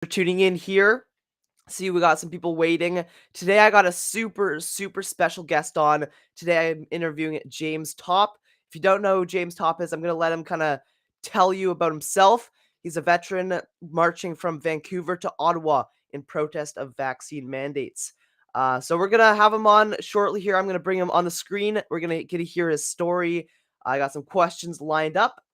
for tuning in here. See, we got some people waiting. Today, I got a super special guest on. Today, I'm interviewing James Topp. If you don't know who James Topp is, I'm going to let him kind of tell you about himself. He's a veteran marching from Vancouver to Ottawa in protest of vaccine mandates. So we're going to have him on shortly here. I'm going to bring him on the screen. We're going to get to hear his story. I got some questions lined up.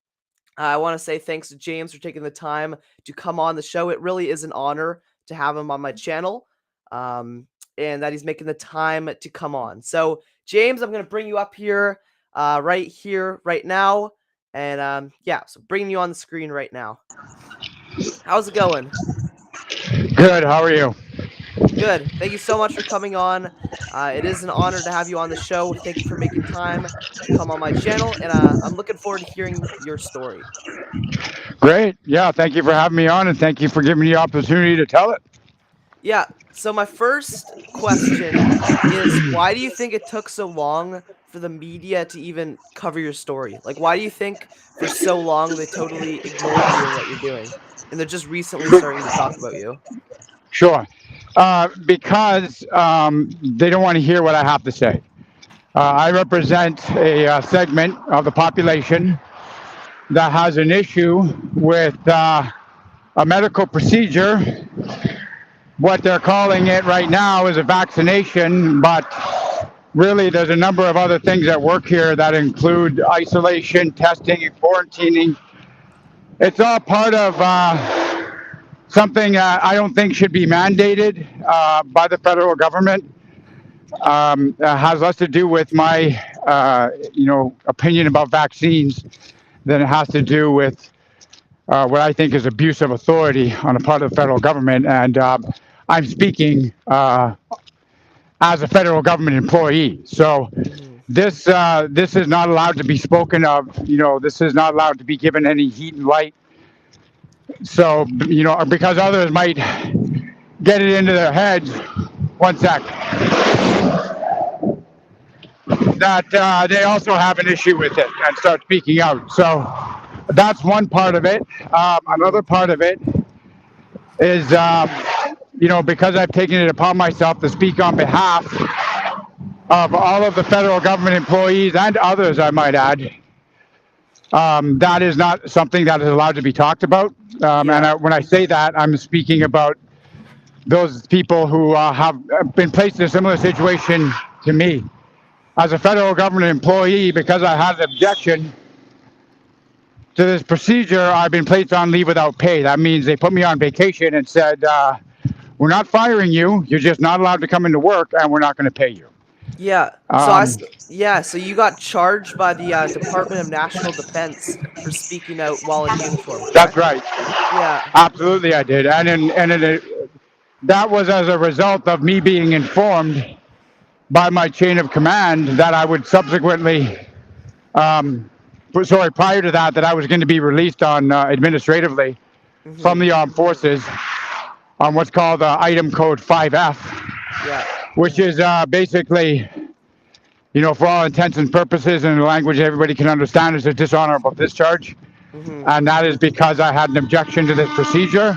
I want to say thanks to James for taking the time to come on the show. It really is an honor to have him on my channel, and that he's making the time to come on. So, James, I'm going to bring you up here, right now. And yeah, so bringing you on the screen right now. How's it going? Good. How are you? Good. Thank you so much for coming on. It is an honor to have you on the show. Thank you for making time to come on my channel, and I'm looking forward to hearing your story. Great. Yeah. Thank you for having me on, and thank you for giving me the opportunity to tell it. Yeah, so my first question is, why do you think it took so long for the media to even cover your story? Like, why do you think for so long they totally ignored you and what you're doing? And they're just recently starting to talk about you? Sure. Because they don't want to hear what I have to say. I represent a segment of the population that has an issue with a medical procedure. What they're calling it right now is a vaccination, but really there's a number of other things at work here that include isolation, testing, and quarantining. It's all part of something I don't think should be mandated by the federal government. Has less to do with my, opinion about vaccines than it has to do with what I think is abuse of authority on the part of the federal government. And I'm speaking as a federal government employee. So this is not allowed to be spoken of. This is not allowed to be given any heat and light. So, because others might get it into their heads, one sec, that they also have an issue with it and start speaking out. So that's one part of it. Another part of it is, because I've taken it upon myself to speak on behalf of all of the federal government employees and others, I might add. That is not something that is allowed to be talked about. And when I say that, I'm speaking about those people who have been placed in a similar situation to me. As a federal government employee, because I had an objection to this procedure, I've been placed on leave without pay. That means they put me on vacation and said, we're not firing you. You're just not allowed to come into work, and we're not going to pay you. Yeah. So you got charged by the Department of National Defense for speaking out while in uniform, correct? That's right. Yeah. Absolutely, I did. That was as a result of me being informed by my chain of command that I would subsequently, prior to that I was going to be released on administratively from the armed forces on what's called item code 5F, which is basically, for all intents and purposes in the language everybody can understand, is a dishonorable discharge. And that is because I had an objection to this procedure,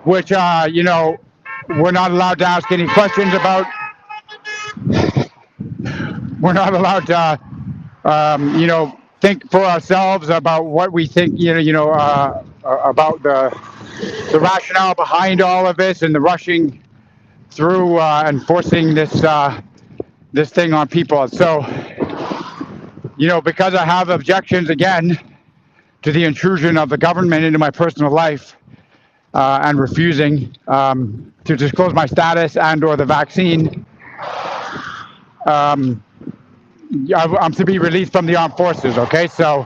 which, we're not allowed to ask any questions about. We're not allowed to, think for ourselves about what we think, about the rationale behind all of this and the rushing through and forcing this thing on people. So, because I have objections again to the intrusion of the government into my personal life and refusing to disclose my status and or the vaccine, I'm to be released from the armed forces. Okay, so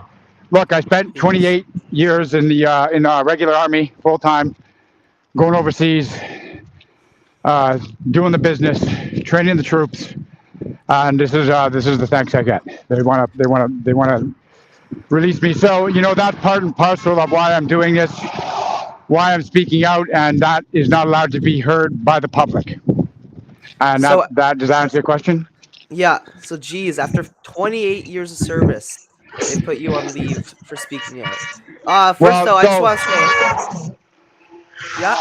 look, I spent 28 years in the regular army, full time, going overseas, doing the business, training the troops, and this is the thanks I get. They want to release me. So that's part and parcel of why I'm doing this, why I'm speaking out, and that is not allowed to be heard by the public. And does that answer your question? Yeah, so geez, after 28 years of service, they put you on leave for speaking out. I just want to say, Yeah.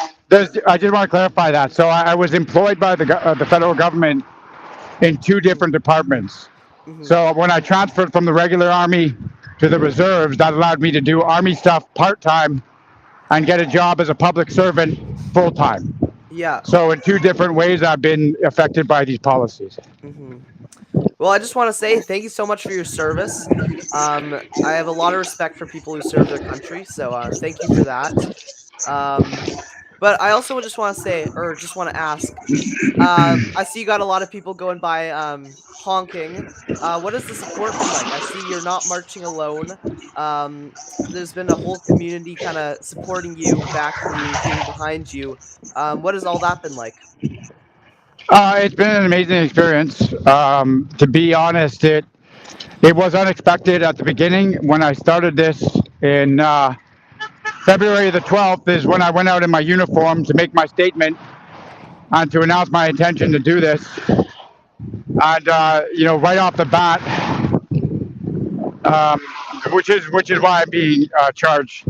I just want to clarify that. So I was employed by the federal government in two Mhm. different departments. Mhm. So when I transferred from the regular Army to the reserves, that allowed me to do Army stuff part-time and get a job as a public servant full-time. Yeah. So in two different ways, I've been affected by these policies. Mhm. Well, I just want to say thank you so much for your service. I have a lot of respect for people who serve their country, so thank you for that. Um, but I also just want to say, or just want to ask, I see you got a lot of people going by honking. What has the support been like? I see you're not marching alone. There's been a whole community kind of supporting you, backing you, being behind you. What has all that been like? It's been an amazing experience. To be honest, it was unexpected at the beginning. When I started this in February the 12th is when I went out in my uniform to make my statement and to announce my intention to do this. And right off the bat, um, which is why I'm being charged.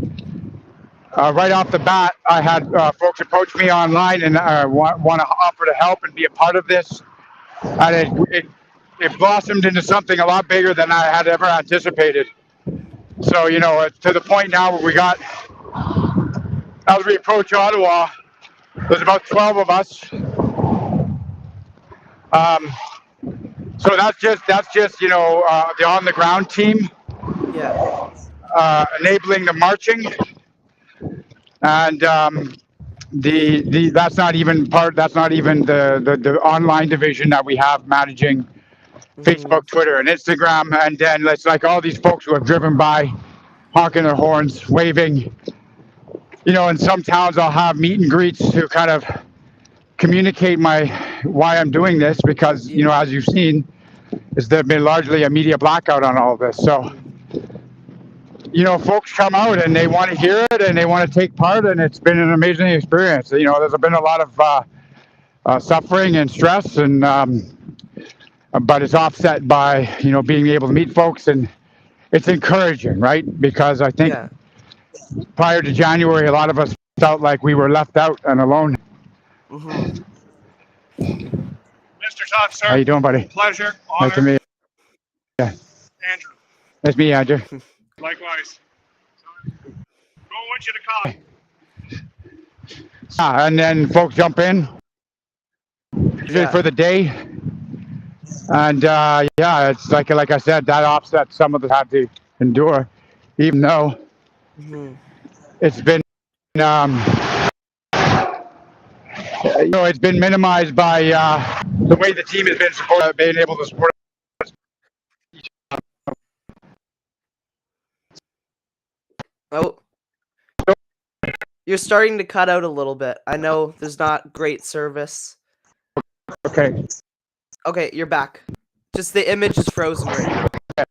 Right off the bat, I had folks approach me online and want to offer to help and be a part of this, and it blossomed into something a lot bigger than I had ever anticipated. So to the point now where we got, as we approach Ottawa, there's about 12 of us. Um, so that's just the on the ground team Yeah. enabling the marching, and the that's not even part. That's not even the online division that we have managing Mhm. Facebook, Twitter, and Instagram, and then it's like all these folks who have driven by, honking their horns, waving. In some towns I'll have meet and greets to kind of communicate why I'm doing this because as you've seen, is there been largely a media blackout on all of this. So Mhm. folks come out and they want to hear it and they want to take part, and it's been an amazing experience. There's been a lot of suffering and stress, and but it's offset by being able to meet folks, and it's encouraging, right? Because I think Yeah. prior to January, a lot of us felt like we were left out and alone. Mhm. Mr. Topp, How sir. you doing, buddy? Pleasure, Nice to honor. meet you. Andrew, Nice to meet you, Andrew. likewise. Who wants you to call? And then folks jump in usually Yeah. for the day, and yeah, it's like I said, that offset some of us had to endure, even though Mhm. it's been um, it's been minimized by the way the team has been being able to support. Oh, you're starting to cut out a little bit. I know there's not great service. Okay. Okay, you're back. Just the image is frozen right now.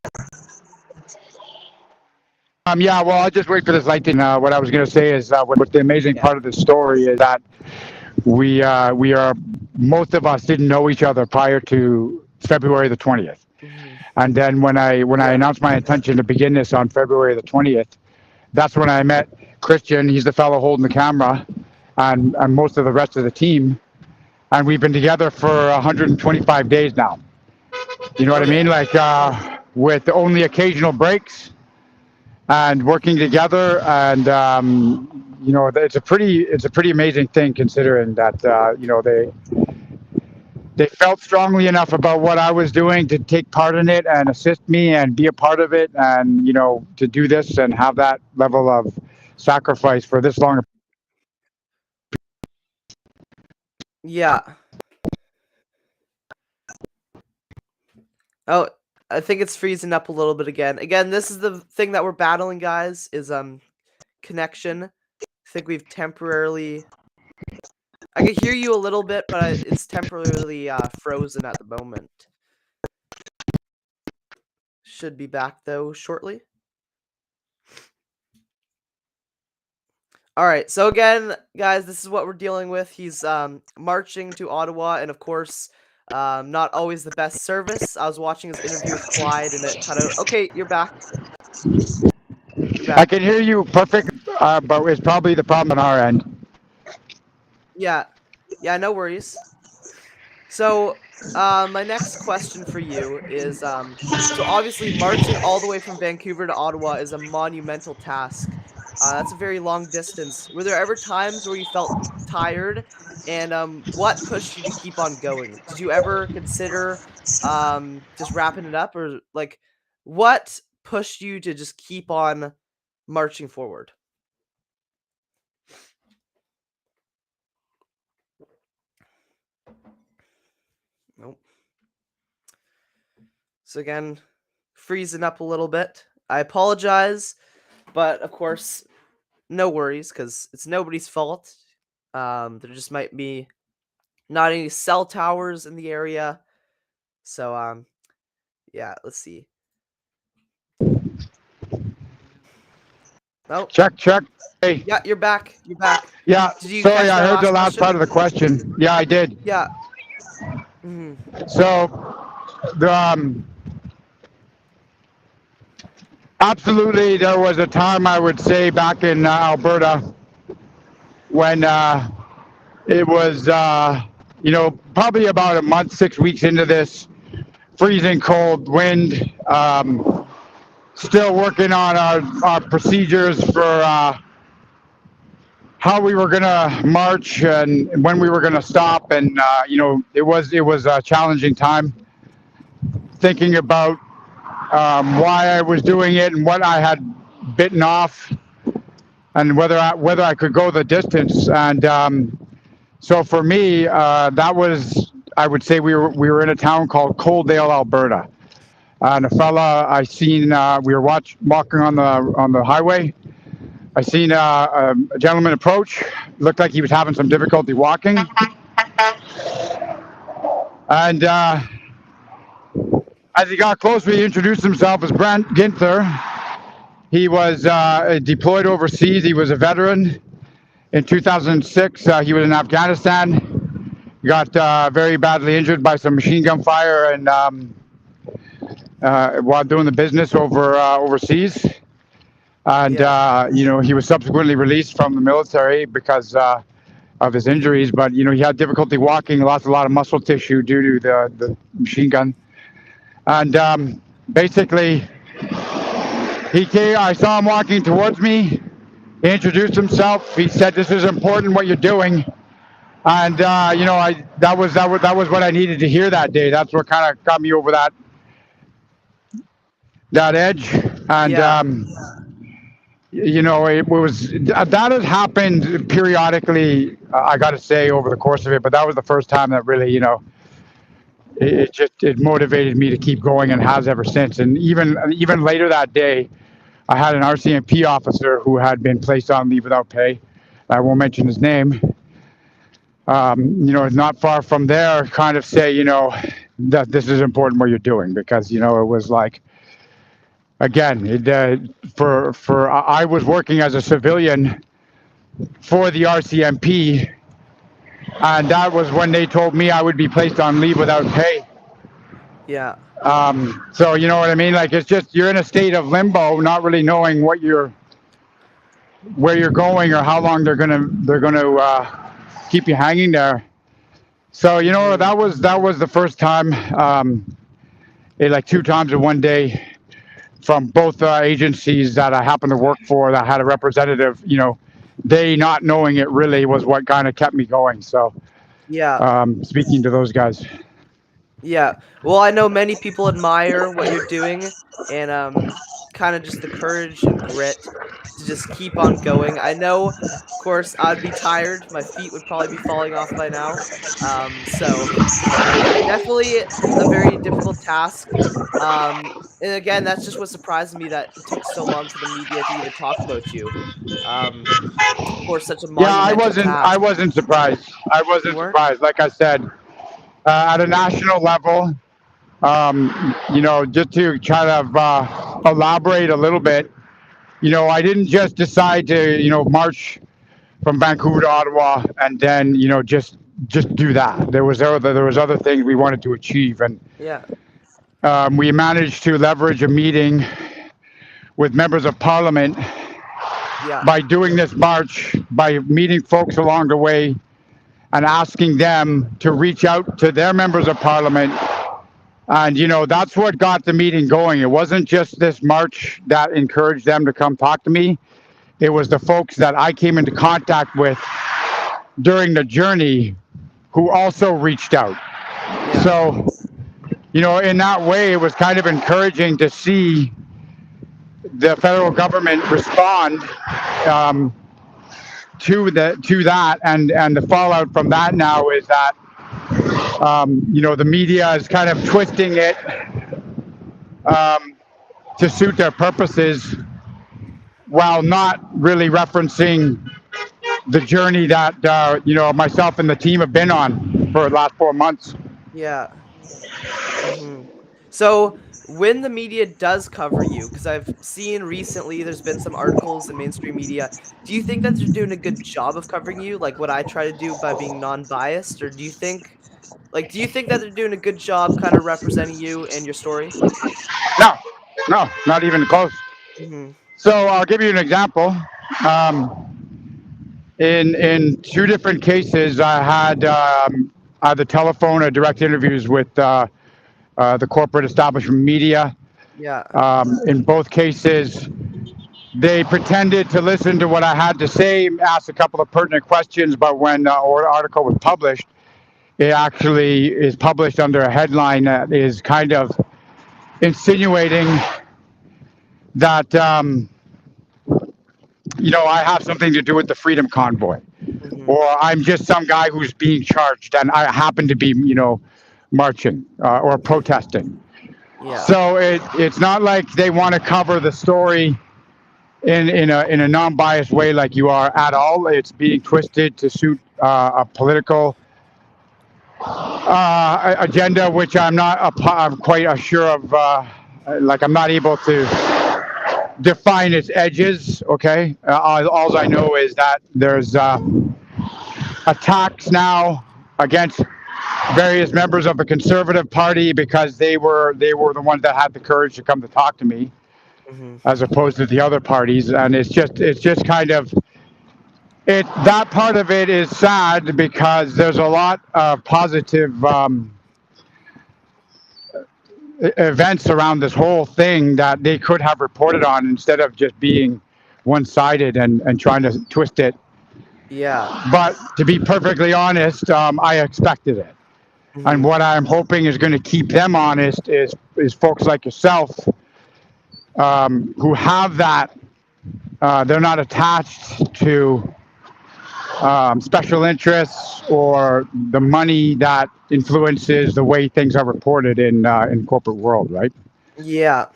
Yeah. Well, I'll just wait for this light thing. What I was going to say is, what the amazing Yeah. part of the story is that we are most of us didn't know each other prior to February the 20th. Mhm. And then when I Yeah. announced my intention to begin this on February the 20th, that's when I met Christian. He's the fellow holding the camera, and most of the rest of the team. And we've been together for 125 days now. You know what I Okay. mean? Like with only occasional breaks and working together, and it's a pretty amazing thing considering that they felt strongly enough about what I was doing to take part in it and assist me and be a part of it, and to do this and have that level of sacrifice for this long. Yeah. Oh, I think it's freezing up a little bit again. Again, this is the thing that we're battling, guys, is connection. I think we've temporarily I can hear you a little bit, but it's temporarily frozen at the moment. Should be back though shortly. All right, so again, guys, this is what we're dealing with. He's marching to Ottawa, and of course, not always the best service. I was watching his interview with Clyde, and it cut out. Okay, you're back. You're I back. can hear you perfect, but it's probably the problem on our end. Yeah. Yeah, no worries. So, my next question for you is, so obviously marching all the way from Vancouver to Ottawa is a monumental task. That's a very long distance. Were there ever times where you felt tired? And what pushed you to keep on going? Did you ever consider just wrapping it up, or like what pushed you to just keep on marching forward? Nope. So again, freezing up a little bit. I apologize, but of course, no worries because it's nobody's fault. There just might be not any cell towers in the area. So yeah, let's see. Oh, Check, check. Hey, yeah, you're back. You're back. yeah. Did you Sorry, catch I my heard the last last part question? of the question. Yeah, I did. Yeah. Mhm. So, the, absolutely, there was a time I would say back in Alberta when it was, probably about a month, 6 weeks into this freezing cold wind. Still working on our procedures for how we were going to march and when we were going to stop. And, it was a challenging time thinking about why I was doing it and what I had bitten off and whether I could go the distance. And so for me, that was, I would say we were in a town called Coaldale, Alberta. And a fella I seen, we were walking on the highway. I seen a gentleman approach. Looked like he was having some difficulty walking. And as he got closer, he introduced himself as Brent Ginther. He was deployed overseas. He was a veteran. In 2006, he was in Afghanistan. Got very badly injured by some machine gun fire and while doing the business overseas. And Yeah. he was subsequently released from the military because of his injuries. But he had difficulty walking, lost a lot of muscle tissue due to the machine gun. And basically, he came. I saw him walking towards me. He introduced himself. He said, "This is important what you're doing." And that was what I needed to hear that day. That's what kind of got me over that edge. And Yeah. it was that has happened periodically. I got to say over the course of it, but that was the first time that really it motivated me to keep going and has ever since. And even later that day, I had an RCMP officer who had been placed on leave without pay. I won't mention his name. Not far from there, kind of say, that this is important what you're doing because, it was like, again, I was working as a civilian for the RCMP, and that was when they told me I would be placed on leave without pay. Yeah. So you know what I mean? Like it's just you're in a state of limbo, not really knowing where you're going or how long they're gonna keep you hanging there. So Mhm. that was the first time, like 2 times in one day from both agencies that I happened to work for that had a representative. They not knowing it really was what kind of kept me going. So Yeah. speaking to those guys. Yeah. Well, I know many people admire what you're doing and kind of just the courage and grit to just keep on going. I know, of course, I'd be tired. My feet would probably be falling off by now. So yeah, definitely a very difficult task. And again, that's just what surprised me that it took so long for the media to even talk about you. For such a Yeah, I monumental wasn't. I task. wasn't surprised. I You wasn't weren't? surprised. Like I said, at a national level, just to try to elaborate a little bit. I didn't just decide to, march from Vancouver to Ottawa and then, just do that. There was other things we wanted to achieve, and Yeah. we managed to leverage a meeting with members of Parliament Yeah. by doing this march, by meeting folks along the way, and asking them to reach out to their members of parliament. And, that's what got the meeting going. It wasn't just this march that encouraged them to come talk to me. It was the folks that I came into contact with during the journey who also reached out. Yeah. So, in that way, it was kind of encouraging to see the federal government respond to that, and the fallout from that now is that the media is kind of twisting it to suit their purposes, while not really referencing the journey that myself and the team have been on for the last 4 months. Yeah. So when the media does cover you, because I've seen recently there's been some articles in mainstream media, do you think that they're doing a good job of covering you, like what I try to do by being non-biased, or do you think that they're doing a good job kind of representing you and your story? No, no, not even close. Mhm. So I'll give you an example. In two different cases, I had either telephone or direct interviews with the corporate establishment media. Yeah. In both cases, they pretended to listen to what I had to say, asked a couple of pertinent questions, but when the article was published, it actually is published under a headline that is kind of insinuating that I have something to do with the Freedom Convoy, Mhm. or I'm just some guy who's being charged, and I happen to be, marching or protesting. Yeah. So it's not like they want to cover the story in a non-biased way like you are at all. It's being twisted to suit a political agenda, which I'm quite sure of. I'm not able to define its edges. Okay, all I know is that there's attacks now against various members of the Conservative Party because they were the ones that had the courage to come to talk to me, Mhm. as opposed to the other parties. And it's just kind of that part of it is sad, because there's a lot of positive events around this whole thing that they could have reported on, instead of just being one-sided and trying to twist it. Yeah. But to be perfectly honest, I expected it. And Mhm. what I'm hoping is going to keep them honest is folks like yourself, who have that. They're not attached to special interests or the money that influences the way things are reported in corporate world, right? Yeah.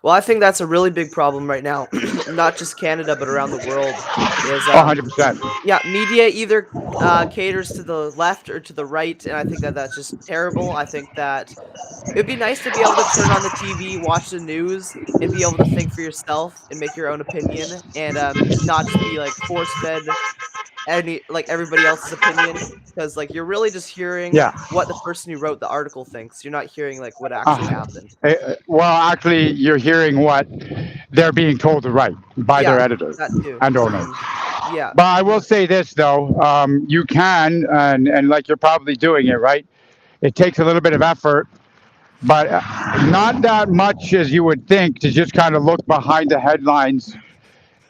Well, I think that's a really big problem right now, not just Canada, but around the world. Is 100%. Yeah, media either caters to the left or to the right, and I think that that's just terrible. I think that it'd be nice to be able to turn on the TV, watch the news, and be able to think for yourself and make your own opinion, and not just be like force fed everybody else's opinion, because like you're really just hearing Yeah. what the person who wrote the article thinks. You're not hearing like what actually Uh, happened. well, actually, you're hearing what they're being told to write by their Yeah, editors that too. and owners. Yeah. But I will say this, though, you can, and like you're probably doing it, right? It takes a little bit of effort, but not that much as you would think, to just kind of look behind the headlines,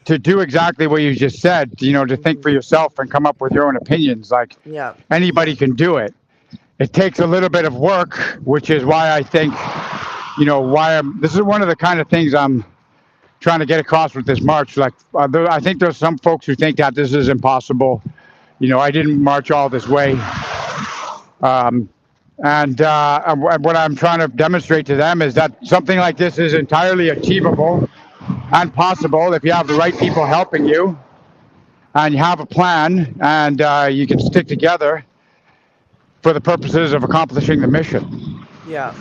to do exactly what you just said, to think for Mhm. yourself and come up with your own opinions. Like, Yeah. anybody can do it. It takes a little bit of work, which is why I think, this is one of the kind of things I'm trying to get across with this march. Like, I think there's some folks who think that this is impossible. I didn't march all this way. And what I'm trying to demonstrate to them is that something like this is entirely achievable and possible if you have the right people helping you, and you have a plan, and you can stick together for the purposes of accomplishing the mission. Yeah.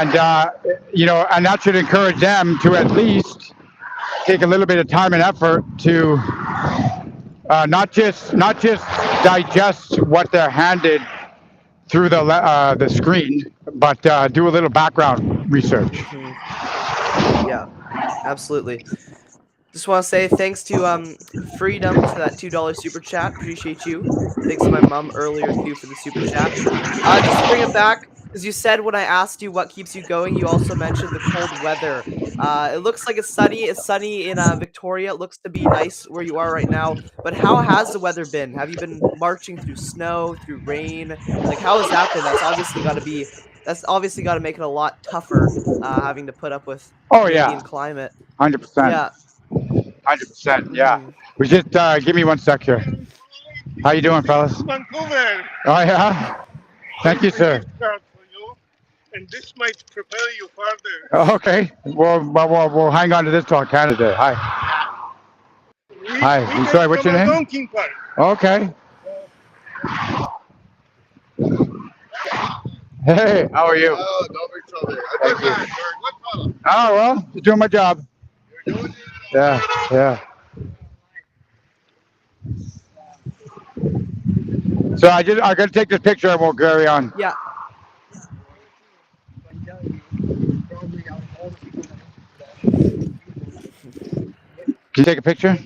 And and that should encourage them to at least take a little bit of time and effort to not just digest what they're handed through the screen, but do a little background research. Mhm. Yeah, absolutely. Just want to say thanks to Freedom for that $2 super chat. Appreciate you. Thanks to my mom earlier too for the super chat. Just to bring it back, because you said when I asked you what keeps you going, you also mentioned the cold weather. It looks like it's sunny. It's sunny in Victoria. It looks to be nice where you are right now. But how has the weather been? Have you been marching through snow, through rain? Like how has that been? That's obviously got to make it a lot tougher having to put up with Oh Canadian yeah, climate. 100%, Yeah. 100%. Yeah. Mhm. We just give me one sec here. How you doing, fellas? Vancouver. Oh yeah. Thank you, sir. Gift card for you, and this might prepare you further. Okay. We'll hang on to this till Canada. Hi. Hi. We I'm get sorry. What's from your a name? donkey park. Okay. Hey, how are you? Oh, no big trouble. Thank you. What color? Oh well, just doing my job. You're doing it? Yeah, yeah. So I gotta take this picture and we'll carry on. Yeah. Can you take a picture?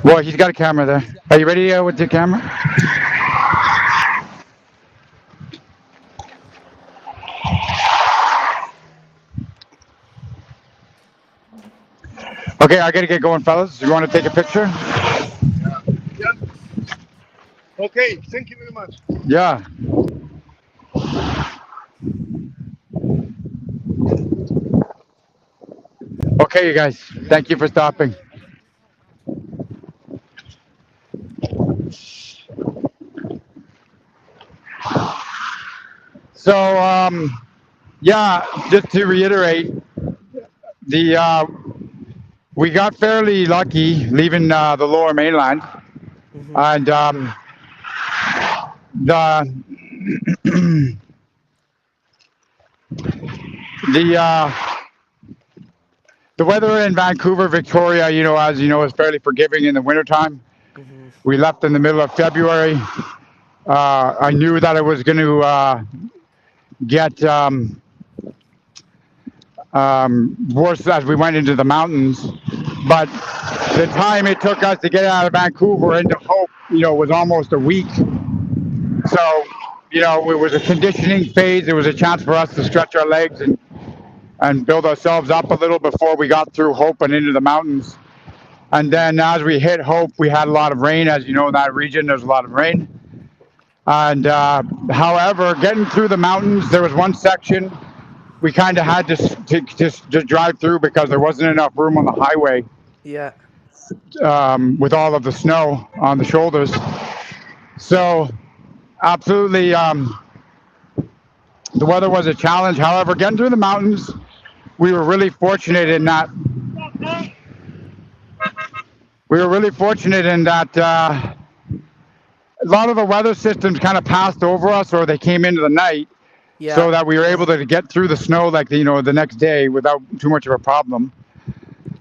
Well, he's got a camera there. Are you ready with your camera? Okay, I gotta get going, fellas. You want to take a picture? Yeah. Okay, thank you very much. Yeah. Okay, you guys. Thank you for stopping. So, yeah, just to reiterate, we got fairly lucky leaving the Lower Mainland, Mhm. and the the weather in Vancouver, Victoria, as you know, is fairly forgiving in the wintertime. Mhm. We left in the middle of February. I knew that it was going to get worse as we went into the mountains, but the time it took us to get out of Vancouver into Hope, was almost a week. So, it was a conditioning phase. It was a chance for us to stretch our legs and build ourselves up a little before we got through Hope and into the mountains. And then as we hit Hope, we had a lot of rain. As you know, in that region, there's a lot of rain. And however, getting through the mountains, there was one section we kind of had to drive through because there wasn't enough room on the highway Yeah. with all of the snow on the shoulders. So absolutely, the weather was a challenge. However, getting through the mountains, we were really fortunate in that a lot of the weather systems kind of passed over us, or they came into the night, Yeah. so that we were able to get through the snow like the next day without too much of a problem.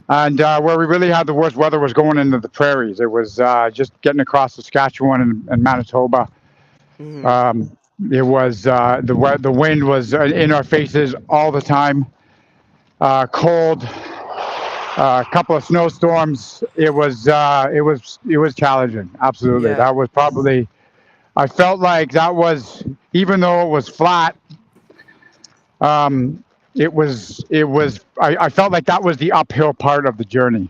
And where we really had the worst weather was going into the prairies. It was just getting across Saskatchewan and Manitoba. Mhm. It was the wind was in our faces all the time. Cold. A couple of snowstorms. It was challenging. Absolutely, Yeah. that was probably. I felt like that was, even though it was flat. It was. I felt like that was the uphill part of the journey,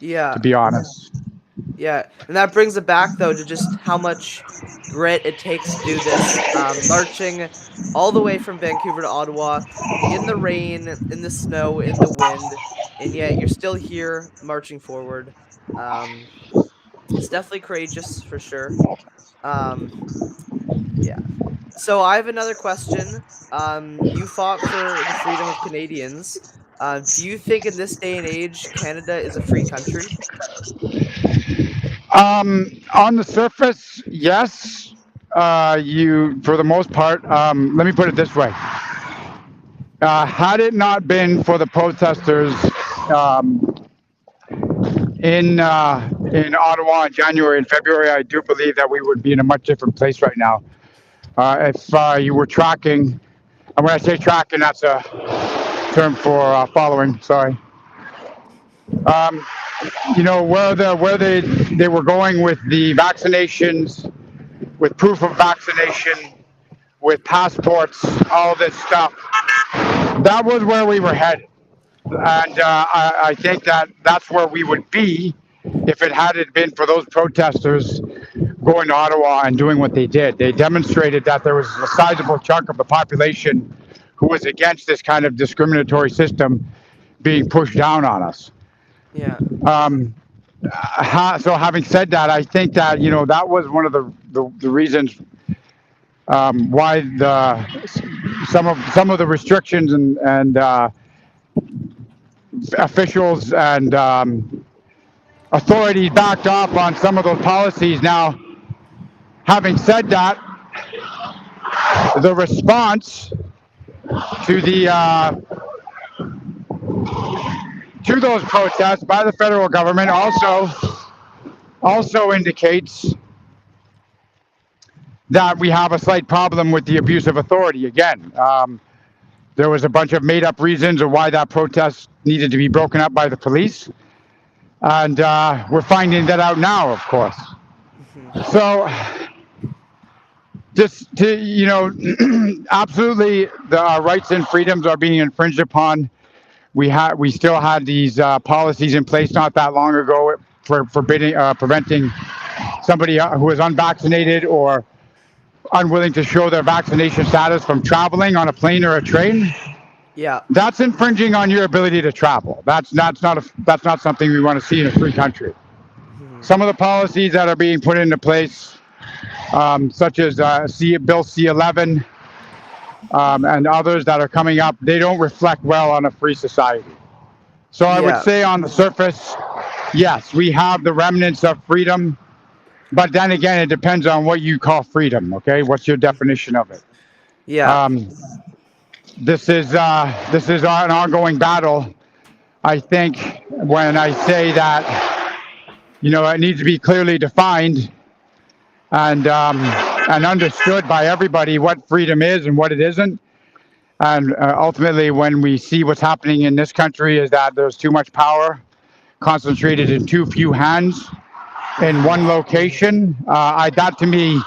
Yeah. to be honest. Yeah. And that brings it back though to just how much grit it takes to do this. Marching all the way from Vancouver to Ottawa in the rain, in the snow, in the wind, and yet you're still here marching forward. Um, it's definitely courageous for sure. Um, yeah. So I have another question. You fought for the freedom of Canadians. Do you think in this day and age, Canada is a free country? On the surface, yes. For the most part, let me put it this way. Had it not been for the protesters in Ottawa in January and February, I do believe that we would be in a much different place right now. If you were tracking, And when I say tracking, that's a term for following. Sorry. Where they were going with the vaccinations, with proof of vaccination, with passports, all this stuff. That was where we were headed. And I think that's where we would be if it hadn't been for those protesters going to Ottawa and doing what they did. They demonstrated that there was a sizable chunk of the population who was against this kind of discriminatory system being pushed down on us. Yeah. So having said that, I think that that was one of the reasons why some of the restrictions and officials and authorities backed off on some of those policies. Now, having said that, the response to those protests by the federal government also indicates that we have a slight problem with the abuse of authority again. There was a bunch of made-up reasons of why that protest needed to be broken up by the police, and we're finding that out now, of course. So, just to absolutely, our rights and freedoms are being infringed upon. We still had these policies in place not that long ago for preventing somebody who is unvaccinated or unwilling to show their vaccination status from traveling on a plane or a train. Yeah. That's infringing on your ability to travel. That's not something we want to see in a free country. Some of the policies that are being put into place, such as Bill C-11 and others that are coming up, they don't reflect well on a free society. So I would say on the surface, yes, we have the remnants of freedom. But then again, it depends on what you call freedom. Okay, what's your definition of it? Yeah. This is an ongoing battle. I think when I say that, it needs to be clearly defined and understood by everybody what freedom is and what it isn't. And ultimately, when we see what's happening in this country, is that there's too much power concentrated in too few hands in one location, that to me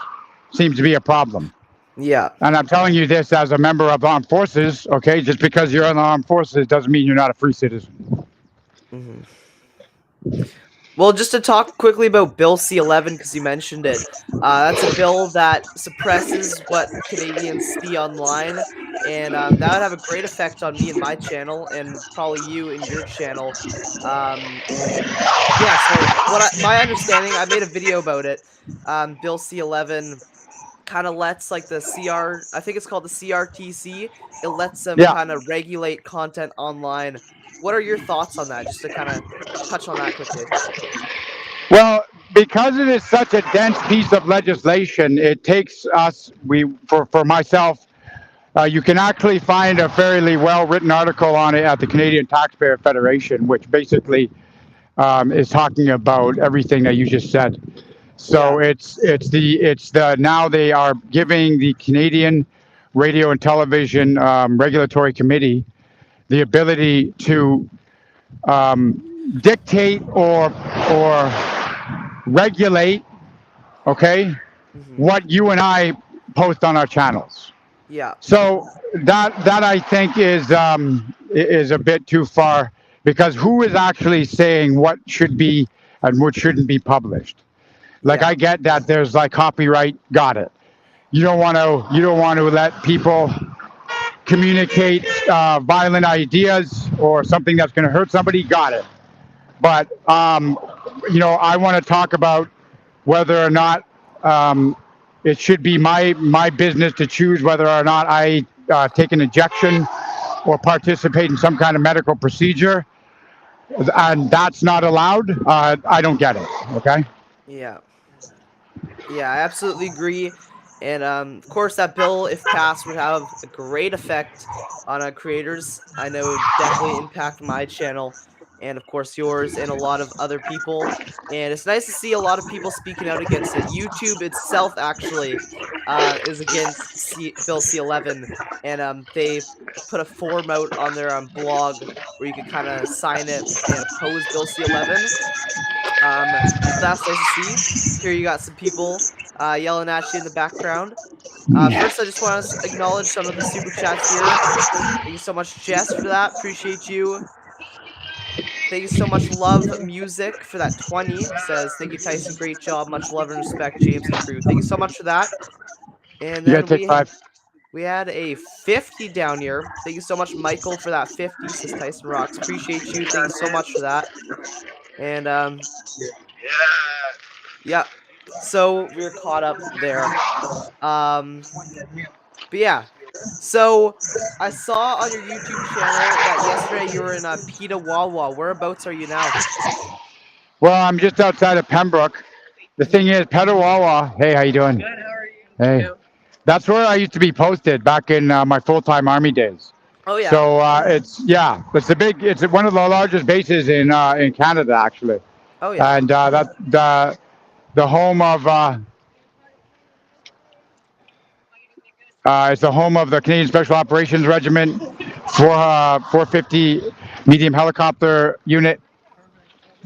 seems to be a problem. Yeah. And I'm telling you this as a member of the armed forces, okay? Just because you're in the armed forces doesn't mean you're not a free citizen. Well, just to talk quickly about Bill C-11, because you mentioned it, that's a bill that suppresses what Canadians see online, and that would have a great effect on me and my channel, and probably you and your channel. Yeah, so my understanding, I made a video about it. Bill C-11 kind of lets I think it's called the CRTC. It lets them kind of regulate content online. What are your thoughts on that? Just to kind of touch on that quickly. Well, because it is such a dense piece of legislation, it takes us, for myself, you can actually find a fairly well-written article on it at the Canadian Taxpayer Federation, which basically is talking about everything that you just said. So it's now they are giving the Canadian Radio and Television Regulatory Committee the ability to dictate or regulate, okay, what you and I post on our channels. Yeah. So that I think is a bit too far, because who is actually saying what should be and what shouldn't be published? I get that there's copyright, got it. You don't want to let people communicate violent ideas or something that's going to hurt somebody, got it. But I want to talk about whether or not it should be my business to choose whether or not I take an injection or participate in some kind of medical procedure, and that's not allowed. I don't get it. Okay. Yeah. Yeah, I absolutely agree. And of course, that bill, if passed, would have a great effect on creators. I know it would definitely impact my channel, and of course yours, and a lot of other people. And it's nice to see a lot of people speaking out against it. YouTube itself actually is against Bill C-11, and they put a form out on their blog where you could kind of sign it and oppose Bill C-11. So that's nice to see. Here you got some people yelling at you in the background. First, I just want to acknowledge some of the super chats here. Thank you so much, Jess, for that. Appreciate you. Thank you so much, Love Music, for that 20. Says, thank you, Tyson. Great job. Much love and respect, James and crew. Thank you so much for that. And You gotta then take 5. we had a 50 down here. Thank you so much, Michael, for that 50. Says Tyson Rocks. Appreciate you. Thank you so much for that. And yeah. So we're caught up there. But yeah. So I saw on your YouTube channel that yesterday you were in Petawawa. Whereabouts are you now? Well, I'm just outside of Pembroke. The thing is, Petawawa. Hey, how you doing? Good, how are you? Hey, that's where I used to be posted back in my full-time Army days. Oh yeah. So it's one of the largest bases in Canada actually, Oh yeah. and that's the home of it's the home of the Canadian Special Operations Regiment, 450 medium helicopter unit,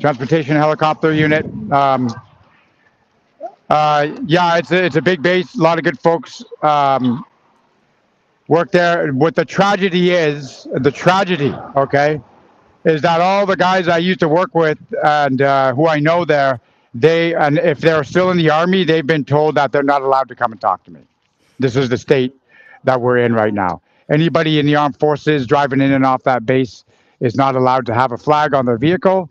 transportation helicopter unit. Yeah, it's a big base. A lot of good folks work there. What the tragedy, okay, is that all the guys I used to work with and who I know there, and if they're still in the Army, they've been told that they're not allowed to come and talk to me. This is the state that we're in right now. Anybody in the armed forces driving in and off that base is not allowed to have a flag on their vehicle.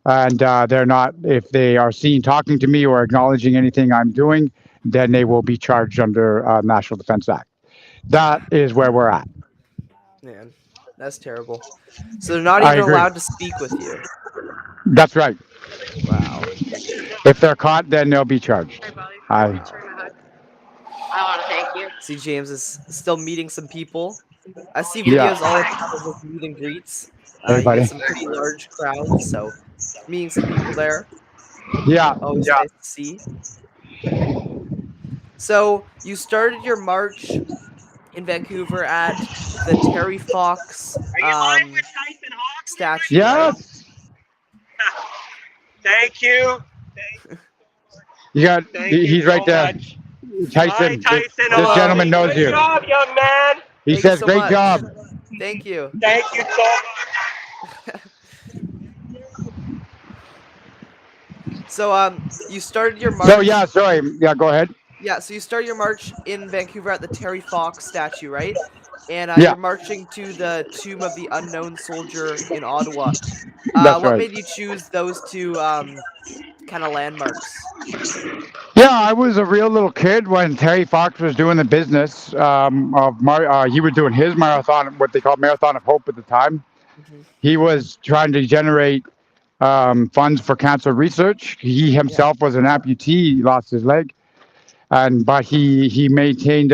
And they're not, if they are seen talking to me or acknowledging anything I'm doing, then they will be charged under National Defense Act. That is where we're at. Man, that's terrible. So they're not I even agree. allowed to speak with you. That's right. Wow. If they're caught, then they'll be charged. I want to thank you. See, James is still meeting some people. I see Yeah. videos all the time of like meet and greets. Hey, You buddy. get some pretty large crowds, so meeting some people there. Yeah. Always nice to see. So you started your march in Vancouver at the Terry Fox Are you live with Tyson Hawk? statue. Yeah. Right? Thank you. You got. Thank you He's so right there. much. Tyson. Hi, Tyson. This gentleman knows Good you. job, young man. He Thank you says, so "Great much." job." Thank you. Thank you so much. So you started your march. So yeah, sorry. Yeah, go ahead. Yeah, so you started your march in Vancouver at the Terry Fox statue, right? And Yeah. you're marching to the Tomb of the Unknown Soldier in Ottawa. That's What right. made you choose those two kind of landmarks? Yeah, I was a real little kid when Terry Fox was doing the business he was doing his marathon, what they call Marathon of Hope at the time. Mm-hmm. He was trying to generate funds for cancer research. He himself was an amputee, he lost his leg, but he maintained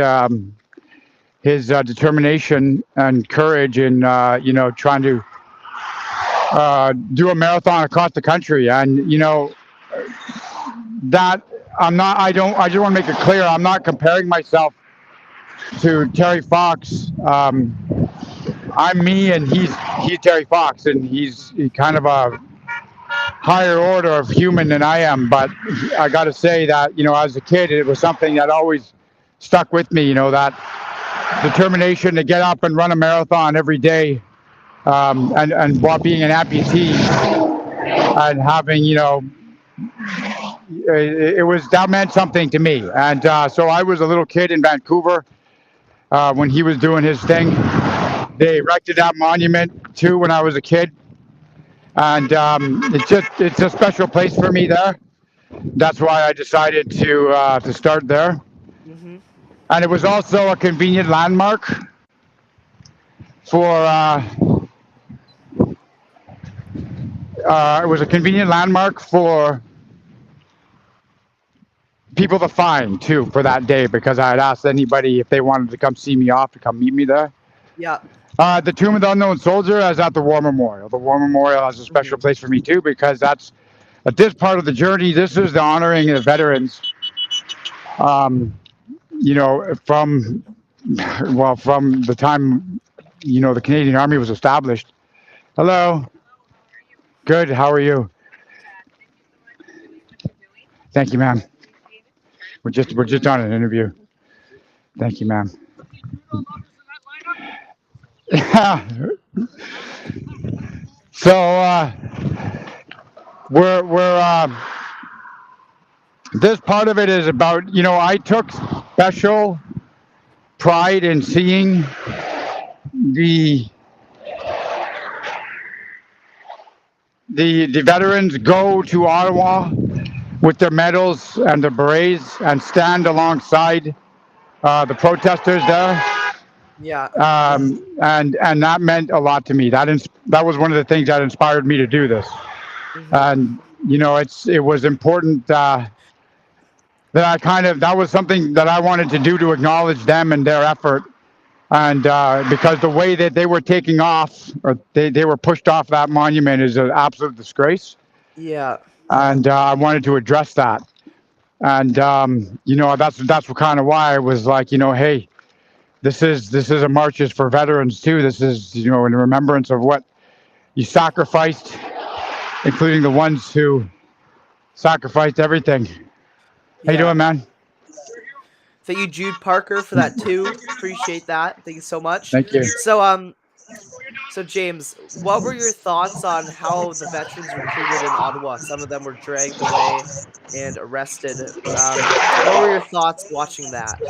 his determination and courage in trying to do a marathon across the country. And that I just want to make it clear, I'm not comparing myself to Terry Fox. I'm me and he's Terry Fox, and he's kind of a higher order of human than I am. But I got to say that, as a kid, it was something that always stuck with me, that determination to get up and run a marathon every day, and while being an amputee and having, that meant something to me. And so I was a little kid in Vancouver when he was doing his thing. They erected that monument too when I was a kid, and it's a special place for me there. That's why I decided to start there. Mm-hmm. And it was also a convenient landmark for people to find too for that day, because I had asked anybody if they wanted to come see me off to come meet me there. Yeah. The Tomb of the Unknown Soldier is at the War Memorial. The War Memorial has a special place for me too, because that's at this part of the journey. This is the honoring of the veterans. from from the time the Canadian Army was established. Hello. Good. How are you? Thank you, ma'am. We're just on an interview. Thank you, ma'am. So we're this part of it is about I took special pride in seeing the the veterans go to Ottawa with their medals and their berets and stand alongside the protesters there. Yeah. And that meant a lot to me. That was one of the things that inspired me to do this. And it was important that that was something that I wanted to do to acknowledge them and their effort. And because the way that they were taking off, or they were pushed off that monument, is an absolute disgrace. Yeah. And I wanted to address that. And that's kind of why I was like, hey, this is a marches for veterans too. This is in remembrance of what you sacrificed, including the ones who sacrificed everything. How you doing, man? Thank you, Jude Parker, for that too. Appreciate that. Thank you so much. Thank you. So James, what were your thoughts on how the veterans were treated in Ottawa? Some of them were dragged away and arrested. What were your thoughts watching that?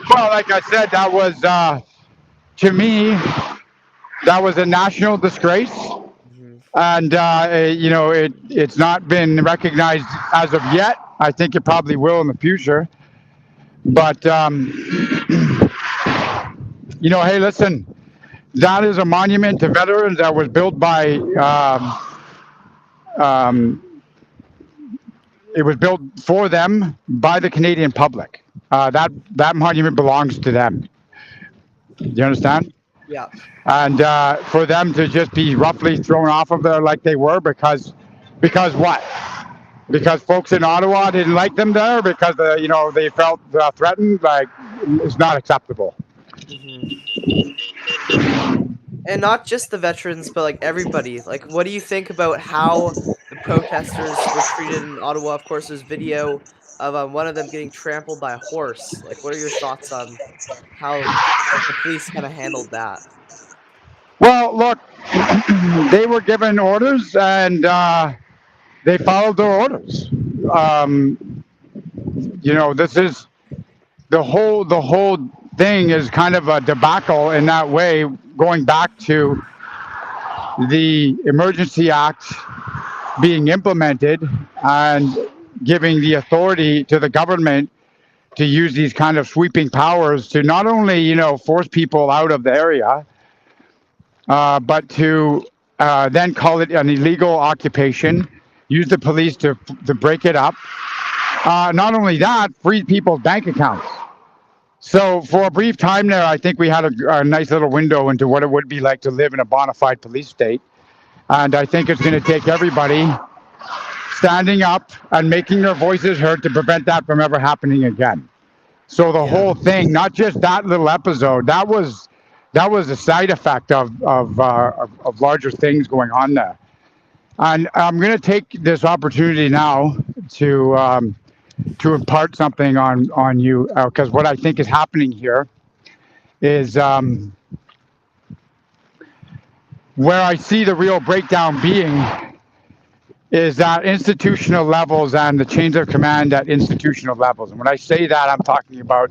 Well, like I said, that was to me, that was a national disgrace. And it's not been recognized as of yet. I think it probably will in the future. But hey, listen, that is a monument to veterans that was built by. It was built for them by the Canadian public. That monument belongs to them. Do you understand? Yeah. And for them to just be roughly thrown off of there like they were because what? Because folks in Ottawa didn't like them there because they felt threatened. Like, it's not acceptable. And not just the veterans, but like everybody. Like, what do you think about how the protesters were treated in Ottawa? Of course, there's video of one of them getting trampled by a horse. Like, what are your thoughts on how the police kind of handled that? Well, look, they were given orders and they followed their orders. This is the whole thing is kind of a debacle in that way, going back to the Emergency Act being implemented and giving the authority to the government to use these kind of sweeping powers to not only force people out of the area, but to then call it an illegal occupation, use the police to break it up. Not only that, freeze people's bank accounts. So for a brief time there, I think we had a nice little window into what it would be like to live in a bona fide police state. And I think it's going to take everybody standing up and making their voices heard to prevent that from ever happening again. So the whole thing, not just that little episode, that was a side effect of larger things going on there. And I'm going to take this opportunity now to impart something on you, because what I think is happening here is where I see the real breakdown being is at institutional levels and the change of command at institutional levels. And when I say that, I'm talking about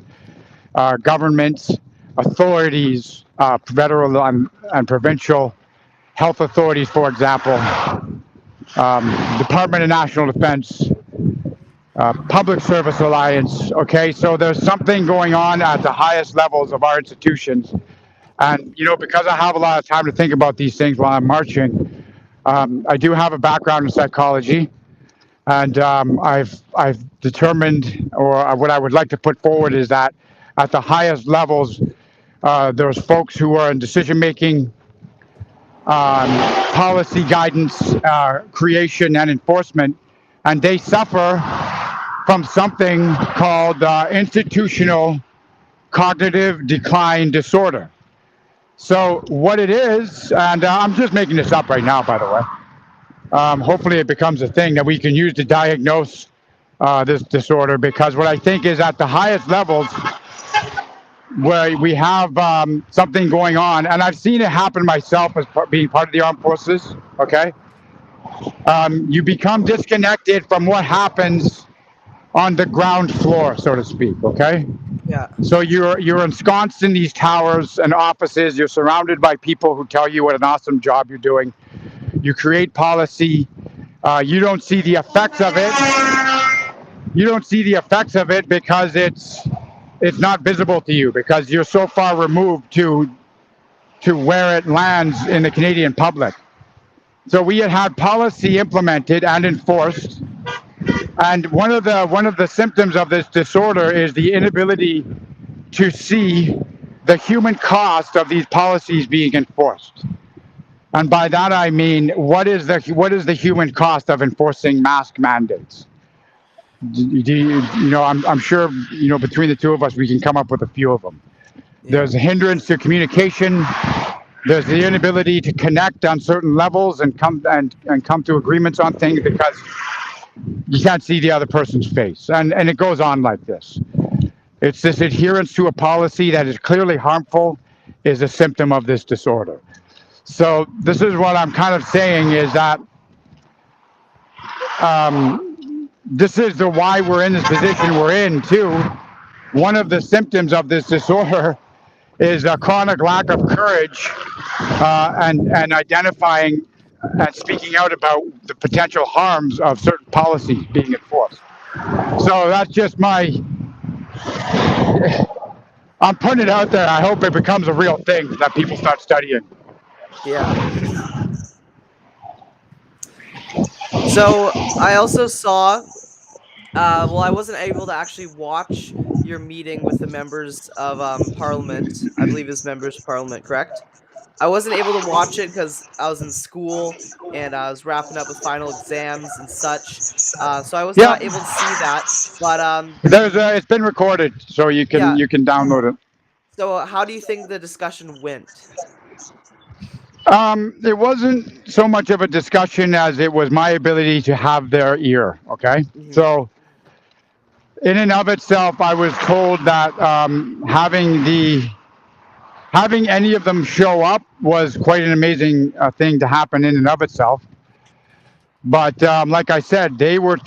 governments, authorities, federal and provincial health authorities, for example, Department of National Defense, Public Service Alliance. Okay, so there's something going on at the highest levels of our institutions. And, because I have a lot of time to think about these things while I'm marching, I do have a background in psychology. And I've determined, or what I would like to put forward is that at the highest levels, there's folks who are in decision-making, policy guidance, creation and enforcement, and they suffer from something called institutional cognitive decline disorder. So what it is, and I'm just making this up right now, by the way. Hopefully it becomes a thing that we can use to diagnose this disorder, because what I think is at the highest levels where we have something going on, and I've seen it happen myself as being part of the armed forces, okay? You become disconnected from what happens on the ground floor, so to speak, okay? Yeah. So you're ensconced in these towers and offices. You're surrounded by people who tell you what an awesome job you're doing. You create policy. You don't see the effects of it. You don't see the effects of it because it's not visible to you, because you're so far removed to where it lands in the Canadian public. So we had policy implemented and enforced, and one of the symptoms of this disorder is the inability to see the human cost of these policies being enforced. And by that I mean, what is the human cost of enforcing mask mandates? I'm sure between the two of us we can come up with a few of them. Yeah. There's a hindrance to communication. There's the inability to connect on certain levels and come to agreements on things because you can't see the other person's face, and it goes on like this. It's this adherence to a policy that is clearly harmful is a symptom of this disorder. So this is what I'm kind of saying is that this is the why we're in this position we're in too. One of the symptoms of this disorder is a chronic lack of courage and identifying and speaking out about the potential harms of certain policies being enforced. So that's just I'm putting it out there. I hope it becomes a real thing that people start studying. Yeah. So I also saw, I wasn't able to actually watch your meeting with the members of Parliament. I believe it's members of Parliament, correct? I wasn't able to watch it because I was in school and I was wrapping up with final exams and such. So I was not able to see that. But it's been recorded, so you can download it. So how do you think the discussion went? It wasn't so much of a discussion as it was my ability to have their ear. Okay, so in and of itself, I was told that having any of them show up was quite an amazing thing to happen in and of itself. But like I said, they were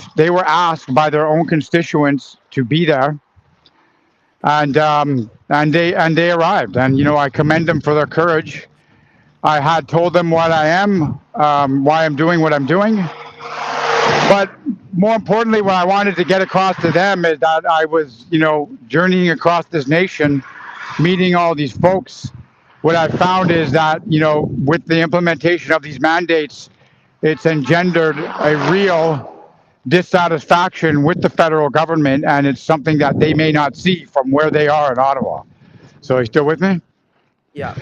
asked by their own constituents to be there, and they arrived, and I commend them for their courage. I had told them what I am, why I'm doing what I'm doing. But more importantly, what I wanted to get across to them is that I was, journeying across this nation, meeting all these folks. What I found is that, with the implementation of these mandates, it's engendered a real dissatisfaction with the federal government, and it's something that they may not see from where they are in Ottawa. So are you still with me? Yeah.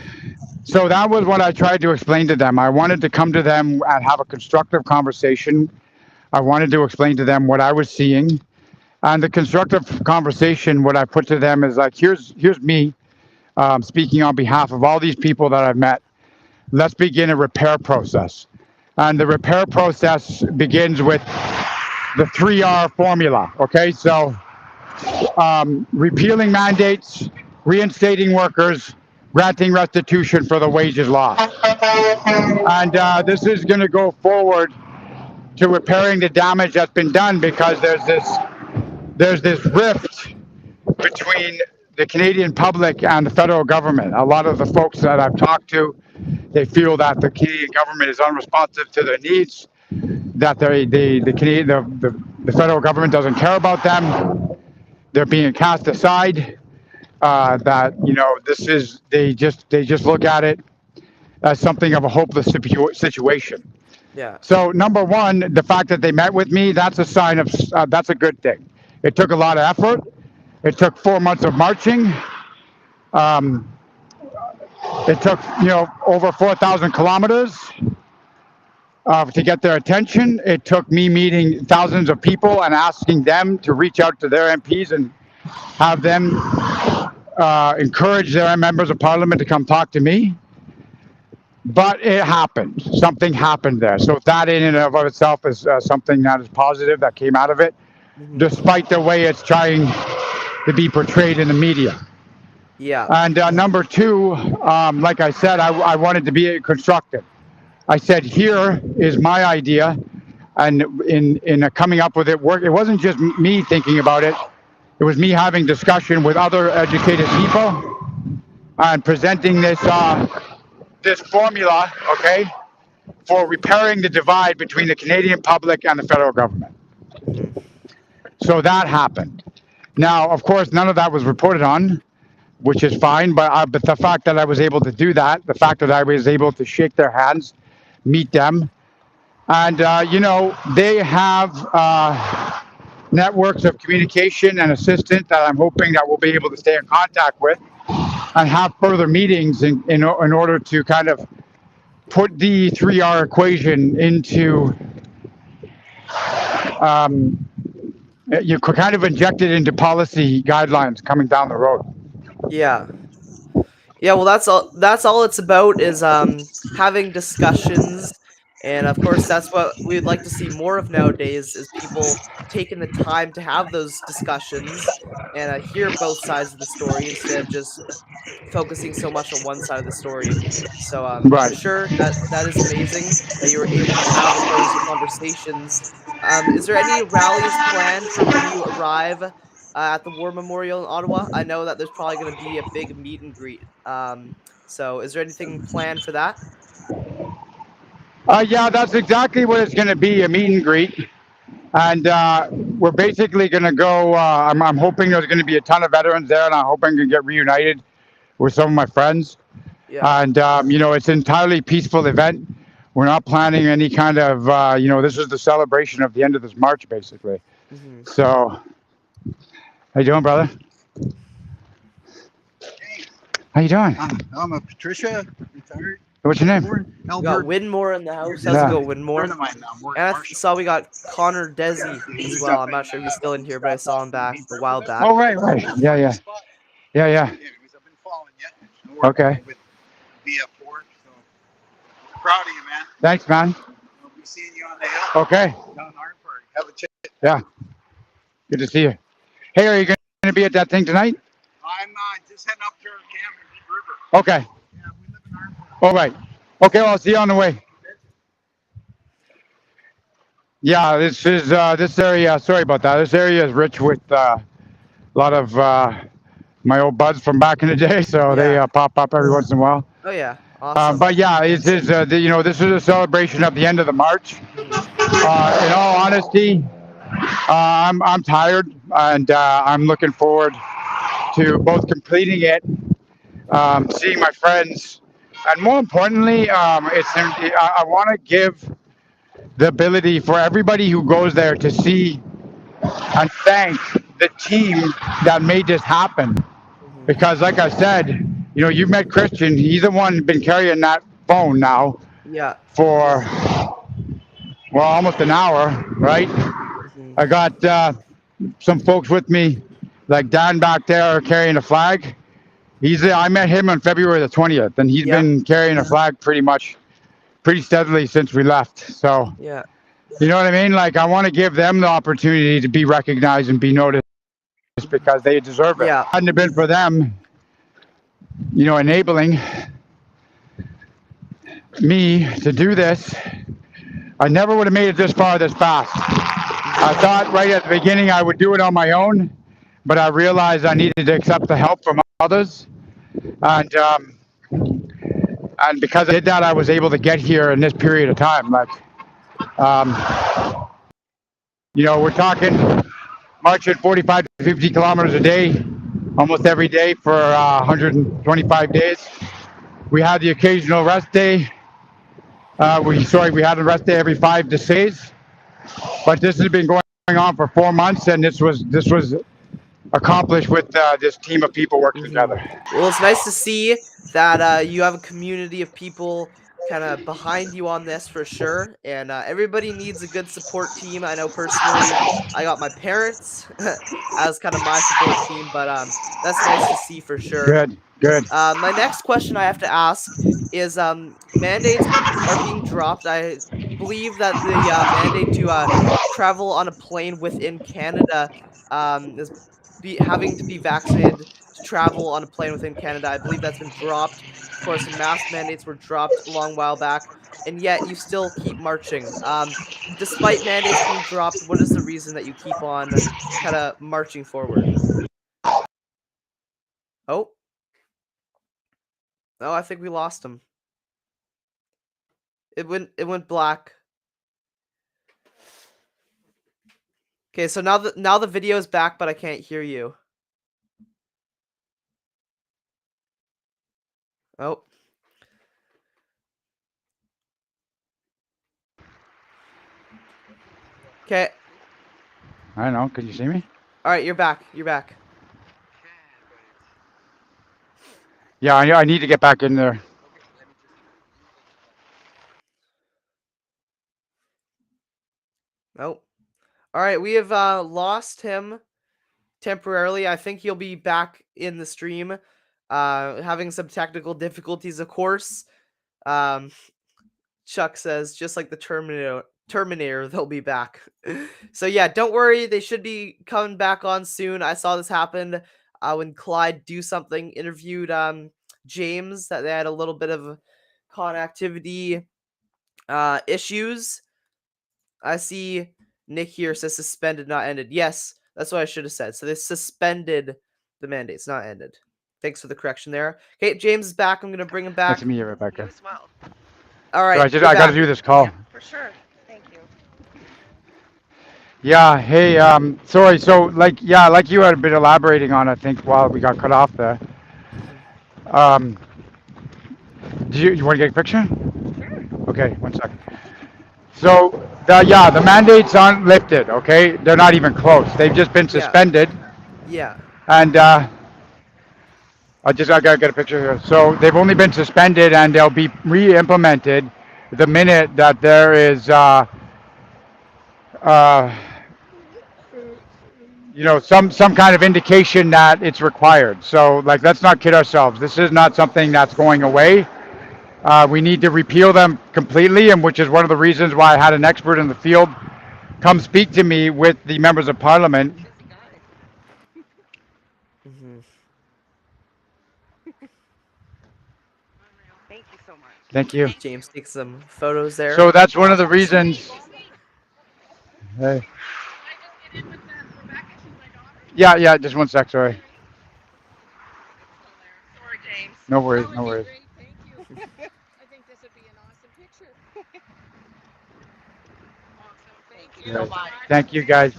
So that was what I tried to explain to them. I wanted to come to them and have a constructive conversation. I wanted to explain to them what I was seeing. And the constructive conversation, what I put to them is like, here's me speaking on behalf of all these people that I've met. Let's begin a repair process. And the repair process begins with the 3R formula, okay? So repealing mandates, reinstating workers, granting restitution for the wages lost. And this is going to go forward to repairing the damage that's been done, because there's this rift between the Canadian public and the federal government. A lot of the folks that I've talked to, they feel that the Canadian government is unresponsive to their needs, that the federal government doesn't care about them, they're being cast aside. That they just look at it as something of a hopeless situation. Yeah. So number one, the fact that they met with me, that's a sign of that's a good thing. It took a lot of effort. It took 4 months of marching. It took over 4,000 kilometers. to get their attention. It took me meeting thousands of people and asking them to reach out to their MPs and have them encourage their members of parliament to come talk to me. But it happened. Something happened there. So that in and of itself is something that is positive that came out of it, despite the way it's trying to be portrayed in the media. Yeah. And number two, like I said, I wanted to be constructive. I said, here is my idea, and in coming up with it, it wasn't just me thinking about it. It was me having discussion with other educated people and presenting this formula, okay, for repairing the divide between the Canadian public and the federal government. So that happened. Now, of course, none of that was reported on, which is fine, but the fact that I was able to do that, the fact that I was able to shake their hands, meet them, and you know, they have networks of communication and assistance that I'm hoping that we'll be able to stay in contact with and have further meetings in order to kind of put the 3R equation into you could kind of inject it into policy guidelines coming down the road. Yeah. Yeah, well, that's all it's about is having discussions, and of course that's what we'd like to see more of nowadays is people taking the time to have those discussions and hear both sides of the story instead of just focusing so much on one side of the story. So for Right. sure that is amazing that you were able to have those conversations. Is there any rallies planned for when you arrive at the War Memorial in Ottawa? I know that there's probably going to be a big meet and greet. So is there anything planned for that? Yeah, that's exactly what it's going to be, a meet and greet. And we're basically going to go, I'm hoping there's going to be a ton of veterans there, and I'm hoping to get reunited with some of my friends. Yeah. And, you know, it's an entirely peaceful event. We're not planning any kind of, you know, this is the celebration of the end of this march, basically. Mhm. So, how you doing, brother? How you doing? I'm a Patricia, retired. What's your name? We got Albert. Winmore in the house. How's Yeah. it go, Winmore? Friend of mine now, Morgan And I Marshall. saw we got Connor Desi as well. I'm not sure if he's still in here, but I saw him back a while back. Oh, right. Yeah. Anyways, Yeah. I've been following you. Okay. With VF4, so proud of you, man. Thanks, man. I'll be seeing you on the hill. Okay. Down in Iron Park. Have a chat. Yeah. Good to see you. Hey, are you going to be at that thing tonight? I'm just heading up to Cameron Deep River. Okay. Yeah, we live in Iron Park. All right. Okay, well, I'll see you on the way. Yeah, this is this area. Sorry about that. This area is rich with a lot of my old buds from back in the day, so they Yeah. pop up every once in a while. Oh yeah, awesome. But yeah, it is. You know, this is a celebration of the end of the march. In all honesty, I'm tired, and I'm looking forward to both completing it, seeing my friends, and more importantly, I want to give the ability for everybody who goes there to see and thank the team that made this happen. Because, like I said, you know, you've met Christian. He's the one been carrying that phone now Yeah. for well almost an hour, right? I got some folks with me, like Dan back there carrying a flag. I met him on February the 20th, and he's been carrying a flag pretty steadily since we left. So, Yeah. you know what I mean? Like, I want to give them the opportunity to be recognized and be noticed because they deserve it. Yeah. Hadn't it been for them, you know, enabling me to do this, I never would have made it this far this fast. I thought right at the beginning I would do it on my own, but I realized I needed to accept the help from others. And because I did that, I was able to get here in this period of time. Like, you know, we're talking marching 45 to 50 kilometers a day, almost every day for 125 days. We had the occasional rest day. We had a rest day every 5 to 6 days. But this has been going on for 4 months, and this was accomplished with this team of people working together. Well, it's nice to see that you have a community of people kind of behind you on this for sure. And everybody needs a good support team. I know personally, I got my parents as kind of my support team, but that's nice to see for sure. Good, good. My next question I have to ask is mandates are being dropped. I believe that the mandate to travel on a plane within Canada is having to be vaccinated to travel on a plane within Canada. I believe that's been dropped. Of course, the mask mandates were dropped a long while back, and yet you still keep marching. Despite mandates being dropped, what is the reason that you keep on kind of marching forward? Oh, no, I think we lost him. It went black. Okay, so now the video is back, but I can't hear you. Oh. Okay. I don't know. Can you see me? All right, you're back. You're back. Yeah, I need to get back in there. Nope. All right, we have lost him temporarily. I think he'll be back in the stream. Having some technical difficulties, of course. Um, Chuck says, just like the Terminator, they'll be back. So yeah, don't worry. They should be coming back on soon. I saw this happen when Clyde Do Something interviewed James, that they had a little bit of connectivity issues. I see Nick here says suspended, not ended. Yes, that's what I should have said. So they suspended the mandates, not ended. Thanks for the correction there. Okay, James is back. I'm going to bring him back. That's me, You Rebecca. as well. All So right, I got to do this call. For sure. Thank you. Yeah. Hey. Sorry. So like you had been elaborating on, I think, while we got cut off there. Um. Do you want to get a picture? Sure. Okay. 1 second. So the mandates aren't lifted. Okay. They're not even close. They've just been suspended. Yeah. And I gotta get a picture here. So they've only been suspended, and they'll be re-implemented the minute that there is, some kind of indication that it's required. So like, let's not kid ourselves. This is not something that's going away. We need to repeal them completely, and which is one of the reasons why I had an expert in the field come speak to me with the members of parliament. Thank you so much. Thank you. James takes some photos there. So that's one of the reasons. Hey. Yeah, just 1 sec, sorry. Sorry, James. No worries, no worries. Thank you. I think this would be an awesome picture. Thank you so much. Thank you, guys.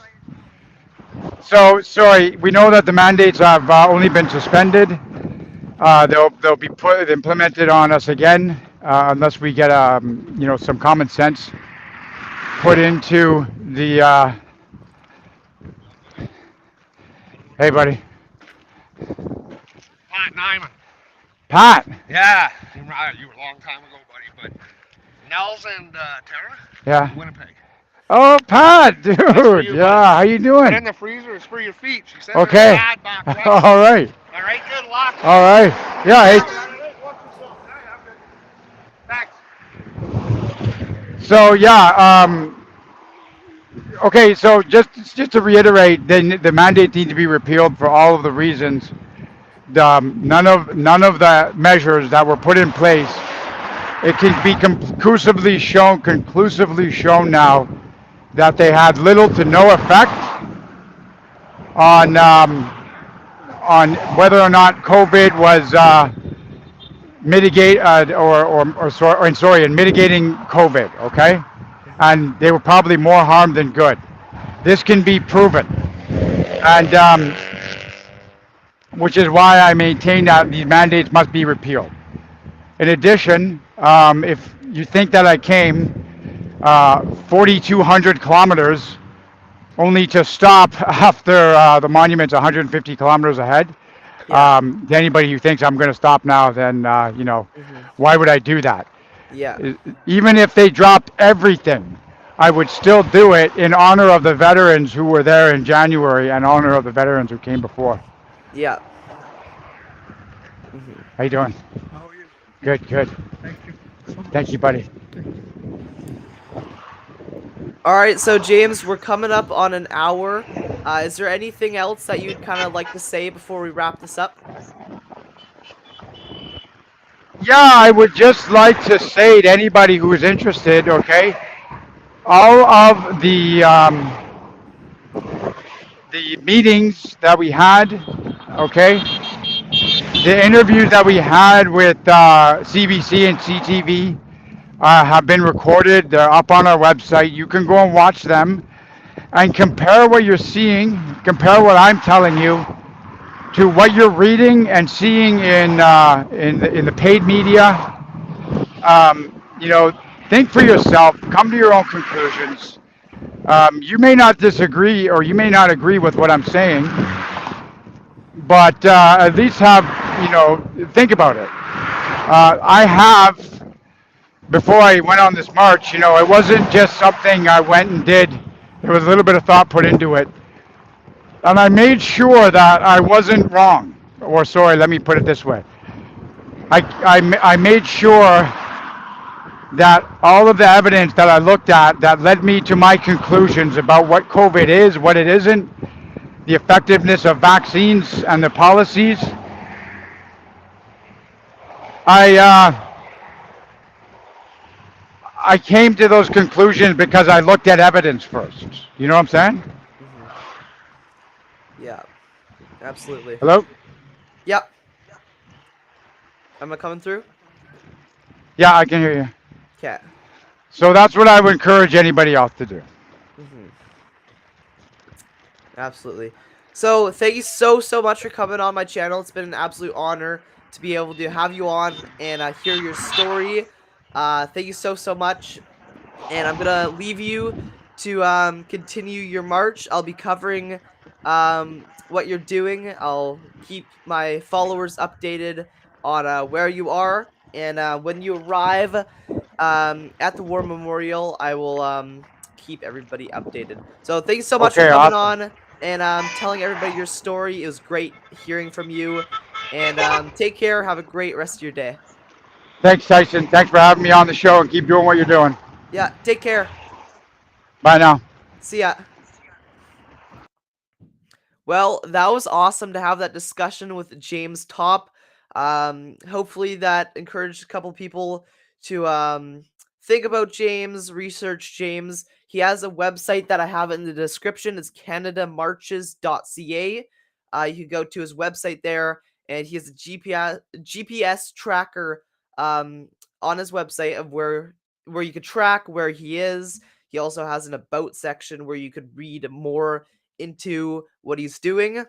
So, sorry, we know that the mandates have only been suspended. They'll be implemented on us again unless we get some common sense put into the. Hey, buddy. Pat Nyman. Pat. Yeah, you were a long time ago, buddy, but Nels and Tara, Yeah. Winnipeg. Oh, Pat, dude. you, Yeah, how you Put doing? in the freezer, it's for your feet. She said Okay. there's a pad back west. All right. All right, good luck. All right. Yeah. Hey. Watch yourself. Yeah, Thanks. So yeah. Okay. So just to reiterate, the mandate needs to be repealed for all of the reasons. None of the measures that were put in place. It can be conclusively shown now that they had little to no effect on whether or not COVID was in mitigating COVID. Okay, and they were probably more harm than good. This can be proven, and which is why I maintain that these mandates must be repealed. In addition, if you think that I came 4,200 kilometers only to stop after the monument's 150 kilometers ahead, to anybody who thinks I'm going to stop now, then, why would I do that? Yeah. Even if they dropped everything, I would still do it in honor of the veterans who were there in January and honor of the veterans who came before. Yeah. Hmm. How you doing? How are you? Good, good. Thank you. Thank you, buddy. All right, so James, we're coming up on an hour. Is there anything else that you'd kind of like to say before we wrap this up? Yeah, I would just like to say to anybody who is interested, okay, all of the meetings that we had, okay, the interviews that we had with CBC and CTV have been recorded. They're up on our website. You can go and watch them and compare what you're seeing, compare what I'm telling you to what you're reading and seeing in the paid media. You know, think for yourself. Come to your own conclusions. You may not disagree or you may not agree with what I'm saying, but at least have, think about it. I have, before I went on this march, it wasn't just something I went and did. There was a little bit of thought put into it. And I made sure that I wasn't wrong. Or, sorry, let me put it this way. I made sure that all of the evidence that I looked at that led me to my conclusions about what COVID is, what it isn't, the effectiveness of vaccines and the policies, I I came to those conclusions because I looked at evidence first. You know what I'm saying? Hmm. Yeah, absolutely. Hello? Yep. Am I coming through? Yeah, I can hear you. Okay. So that's what I would encourage anybody else to do. Hmm. Absolutely. So thank you so much for coming on my channel. It's been an absolute honor to be able to have you on and hear your story. Thank you so much. And I'm gonna leave you to continue your march. I'll be covering what you're doing. I'll keep my followers updated on where you are, and when you arrive at the War Memorial, I will keep everybody updated. So thank you so much for Okay, coming awesome. on and telling everybody your story. It was great hearing from you, and take care. Have a great rest of your day. Thanks, Tyson. Thanks for having me on the show and keep doing what you're doing. Yeah, take care. Bye now. See ya. Well, that was awesome to have that discussion with James Topp. Hopefully that encouraged a couple people to think about James, research James. He has a website that I have in the description. It's canadamarches.ca. You can go to his website there, and he has a GPS tracker on his website of where you could track where he is. He also has an about section where you could read more into what he's doing.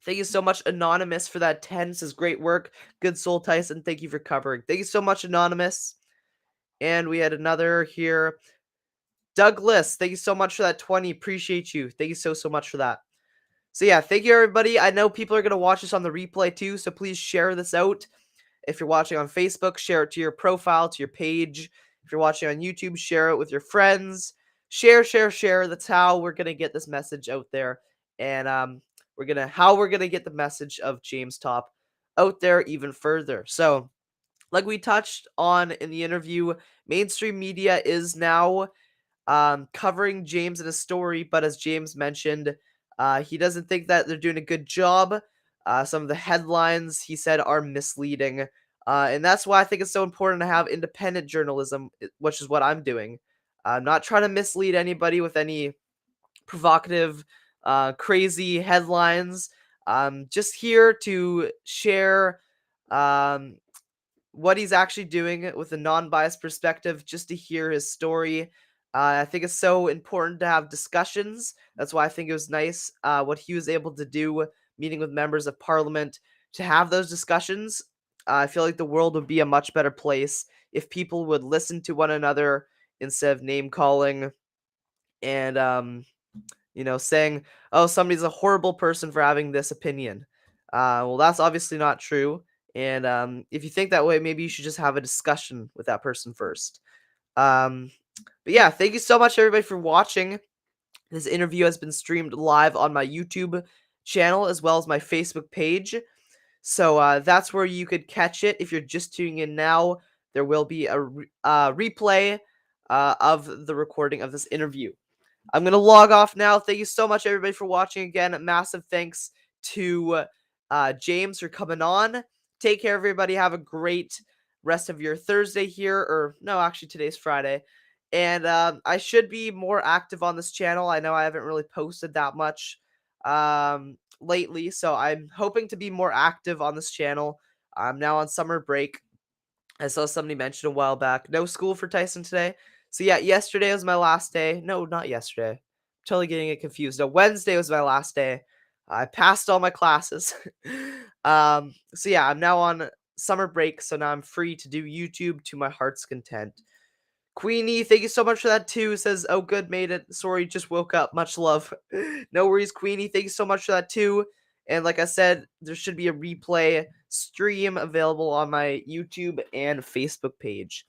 Thank you so much, Anonymous, for that 10. Says great work. Good soul, Tyson. Thank you for covering. Thank you so much, Anonymous. And we had another here. Douglas, thank you so much for that 20. Appreciate you. Thank you so much for that. So yeah, thank you everybody. I know people are going to watch this on the replay too, so please share this out. If you're watching on Facebook, share it to your profile, to your page. If you're watching on YouTube, share it with your friends. Share. That's how we're gonna get this message out there, and we're gonna get the message of James Topp out there even further. So, like we touched on in the interview, mainstream media is now covering James in a story, but as James mentioned, he doesn't think that they're doing a good job. Some of the headlines he said are misleading, and that's why I think it's so important to have independent journalism, which is what I'm doing. I'm not trying to mislead anybody with any provocative, crazy headlines. Just here to share um, what he's actually doing with a non-biased perspective, just to hear his story. I think it's so important to have discussions. That's why I think it was nice what he was able to do, meeting with members of parliament to have those discussions. I feel like the world would be a much better place if people would listen to one another instead of name calling and saying, "Oh, somebody's a horrible person for having this opinion." Well, that's obviously not true, And if you think that way, maybe you should just have a discussion with that person first. But yeah, thank you so much everybody for watching. This interview has been streamed live on my YouTube channel as well as my Facebook page. So that's where you could catch it. If you're just tuning in now, there will be a replay of the recording of this interview. I'm going to log off now. Thank you so much, everybody, for watching again. Massive thanks to James for coming on. Take care, everybody. Have a great rest of your Thursday here. Or, no, actually, today's Friday. And I should be more active on this channel. I know I haven't really posted that much lately, so I'm hoping to be more active on this channel. I'm now on summer break. I saw somebody mention a while back. No school for Tyson today. So yeah, yesterday was my last day. No, not yesterday. I'm totally getting it confused. No, Wednesday was my last day. I passed all my classes. So yeah, I'm now on summer break, so now I'm free to do YouTube to my heart's content. Queenie, thank you so much for that too. Says, oh good, made it. Sorry, just woke up. Much love. No worries, Queenie. Thank you so much for that too. And like I said, there should be a replay stream available on my YouTube and Facebook page.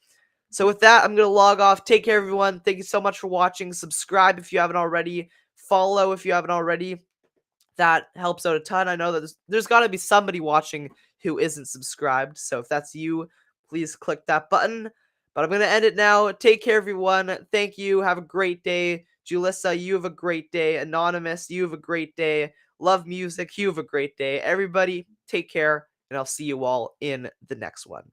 So with that, I'm going to log off. Take care, everyone. Thank you so much for watching. Subscribe if you haven't already. Follow if you haven't already. That helps out a ton. I know that there's got to be somebody watching who isn't subscribed. So if that's you, please click that button. But I'm going to end it now. Take care, everyone. Thank you. Have a great day. Julissa, you have a great day. Anonymous, you have a great day. Love music. You have a great day. Everybody, take care. And I'll see you all in the next one.